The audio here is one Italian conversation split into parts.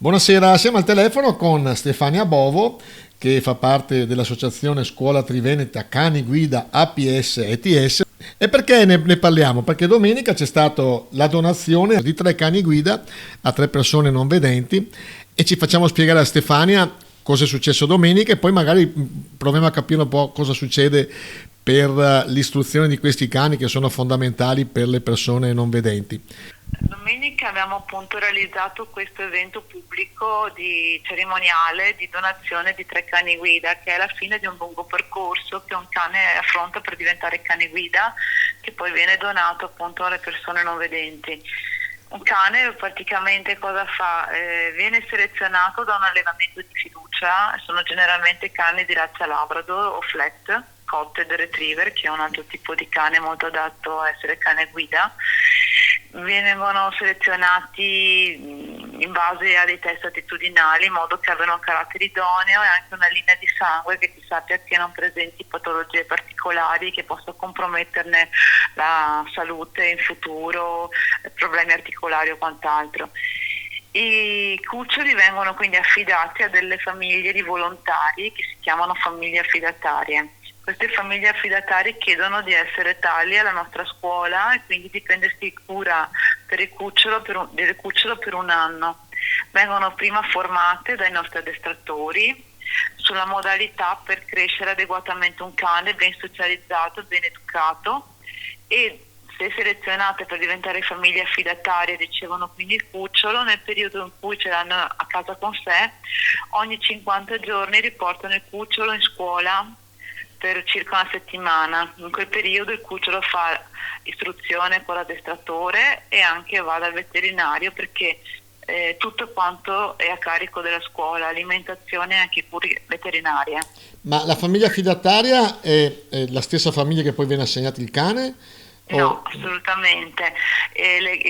Buonasera, siamo al telefono con Stefania Bovo che fa parte dell'associazione Scuola Triveneta Cani Guida APS ETS. E perché ne parliamo? Perché domenica c'è stata la donazione di 3 cani guida a 3 persone non vedenti e ci facciamo spiegare a Stefania cosa è successo domenica e poi magari proviamo a capire un po' cosa succede per l'istruzione di questi cani che sono fondamentali per le persone non vedenti. Domenica abbiamo appunto realizzato questo evento pubblico cerimoniale di donazione di 3 cani guida, che è la fine di un lungo percorso che un cane affronta per diventare cane guida, che poi viene donato appunto alle persone non vedenti. Un cane praticamente cosa fa? Viene selezionato da un allevamento di fiducia, sono generalmente cani di razza Labrador o Flat, Cotted Retriever, che è un altro tipo di cane molto adatto a essere cane guida. Vengono selezionati in base a dei test attitudinali in modo che abbiano un carattere idoneo e anche una linea di sangue che si sappia che non presenti patologie particolari che possano comprometterne la salute in futuro, problemi articolari o quant'altro. I cuccioli vengono quindi affidati a delle famiglie di volontari che si chiamano famiglie affidatarie. Queste famiglie affidatarie chiedono di essere tali alla nostra scuola e quindi di prendersi cura del cucciolo per un anno. Vengono prima formate dai nostri addestratori sulla modalità per crescere adeguatamente un cane ben socializzato, ben educato, e se selezionate per diventare famiglie affidatarie ricevono quindi il cucciolo. Nel periodo in cui ce l'hanno a casa con sé, ogni 50 giorni riportano il cucciolo in scuola per circa una settimana. In quel periodo il cucciolo fa istruzione con l'addestratore e anche va dal veterinario, perché tutto quanto è a carico della scuola, alimentazione e anche cure veterinarie. Ma la famiglia affidataria è la stessa famiglia che poi viene assegnato il cane? No, assolutamente.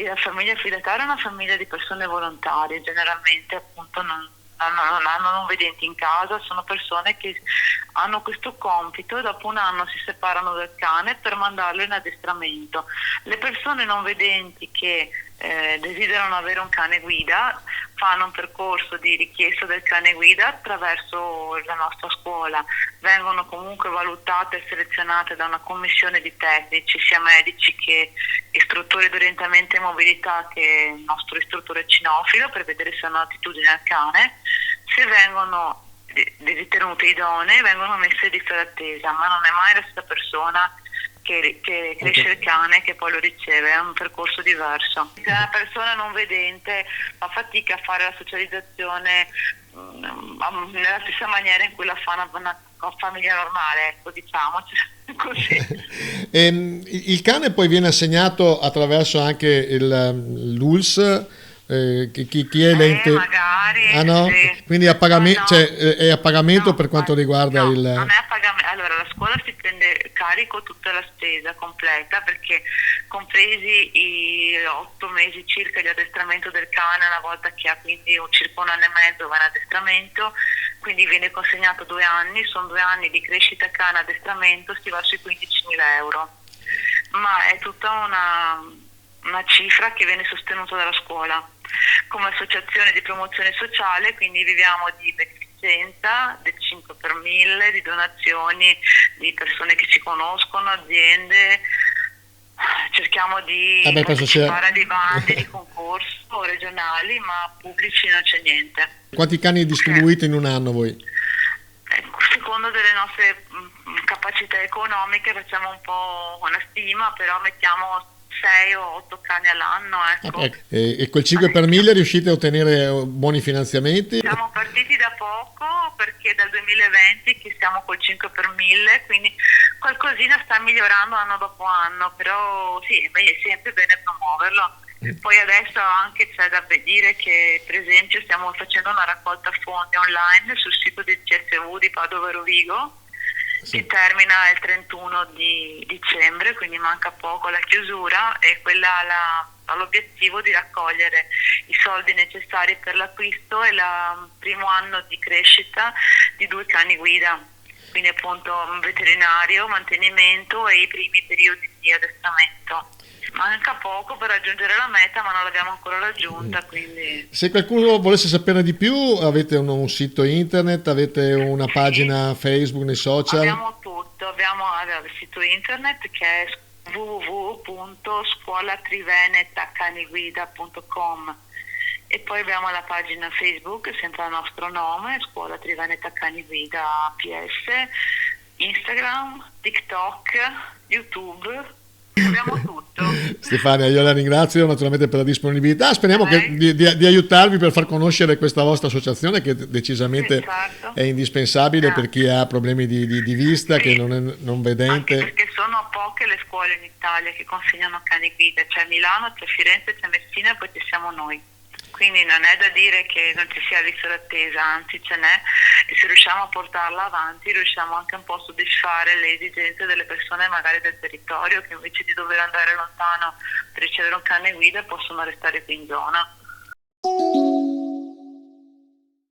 La famiglia affidataria è una famiglia di persone volontarie, generalmente appunto non hanno non vedenti in casa, sono persone che hanno questo compito e dopo un anno si separano dal cane per mandarlo in addestramento. Le persone non vedenti che desiderano avere un cane guida fanno un percorso di richiesta del cane guida attraverso la nostra scuola, vengono comunque valutate e selezionate da una commissione di tecnici, sia medici che istruttori di orientamento e mobilità, che è il nostro istruttore cinofilo, per vedere se hanno attitudine al cane. Se vengono ritenute idonee vengono messe in lista d'attesa, ma non è mai la stessa persona che cresce il cane che poi lo riceve, è un percorso diverso. Se una persona non vedente fa fatica a fare la socializzazione nella stessa maniera in cui la fa una famiglia normale, ecco, diciamoci così. Il cane poi viene assegnato attraverso anche l'ULS, chi è l'ente? Magari, Ah no? sì. Quindi è a pagamento, No, cioè, è a pagamento no, per quanto riguarda no, il... non è a pagamento. Allora, la scuola si prende carico tutta la spesa completa, perché compresi i 8 mesi circa di addestramento del cane, una volta che ha quindi circa un anno e mezzo va in addestramento, quindi viene consegnato 2 anni, sono 2 anni di crescita cane addestramento, si va sui 15.000 euro. Ma è tutta una cifra che viene sostenuta dalla scuola. Come associazione di promozione sociale, quindi viviamo di beneficenza, del 5 per 1000, di donazioni di persone che ci conoscono, aziende. Cerchiamo di partecipare a dei bandi di concorso regionali, ma pubblici non c'è niente. Quanti cani distribuite in un anno voi? Secondo delle nostre capacità economiche facciamo un po' una stima, però mettiamo 6 o 8 cani all'anno, ecco. E col 5 per 1000 riuscite a ottenere buoni finanziamenti? Siamo partiti da poco, perché dal 2020 che siamo col 5 per 1000, quindi qualcosina sta migliorando anno dopo anno, però sì, è sempre bene promuoverlo. Poi adesso anche c'è da dire che, per esempio, stiamo facendo una raccolta fondi online sul sito del CSV di Padova e Rovigo, che termina il 31 di dicembre, quindi manca poco alla chiusura, e quella ha l'obiettivo di raccogliere i soldi necessari per l'acquisto e il primo anno di crescita di 2 cani guida, quindi appunto un veterinario, mantenimento e i primi periodi di addestramento. Manca poco per raggiungere la meta, ma non l'abbiamo ancora raggiunta, quindi... Se qualcuno volesse saperne di più, avete un sito internet, avete una pagina Facebook nei social? Abbiamo tutto, abbiamo il sito internet che è www.scolatrivenetacaniguida.com e poi abbiamo la pagina Facebook, sempre il nostro nome, Scuola Triveneta Cani Guida APS, Instagram, TikTok, YouTube, abbiamo tutto. Stefania, io la ringrazio naturalmente per la disponibilità, speriamo di aiutarvi per far conoscere questa vostra associazione che decisamente certo. è indispensabile per chi ha problemi di vista, sì. che non è non vedente. Anche perché sono poche le scuole in Italia che consegnano cani guida, c'è Milano, c'è Firenze, c'è Messina e poi ci siamo noi. Quindi non è da dire che non ci sia lista d'attesa, anzi ce n'è, e se riusciamo a portarla avanti riusciamo anche un po' a soddisfare le esigenze delle persone magari del territorio che invece di dover andare lontano per ricevere un cane guida possono restare qui in zona.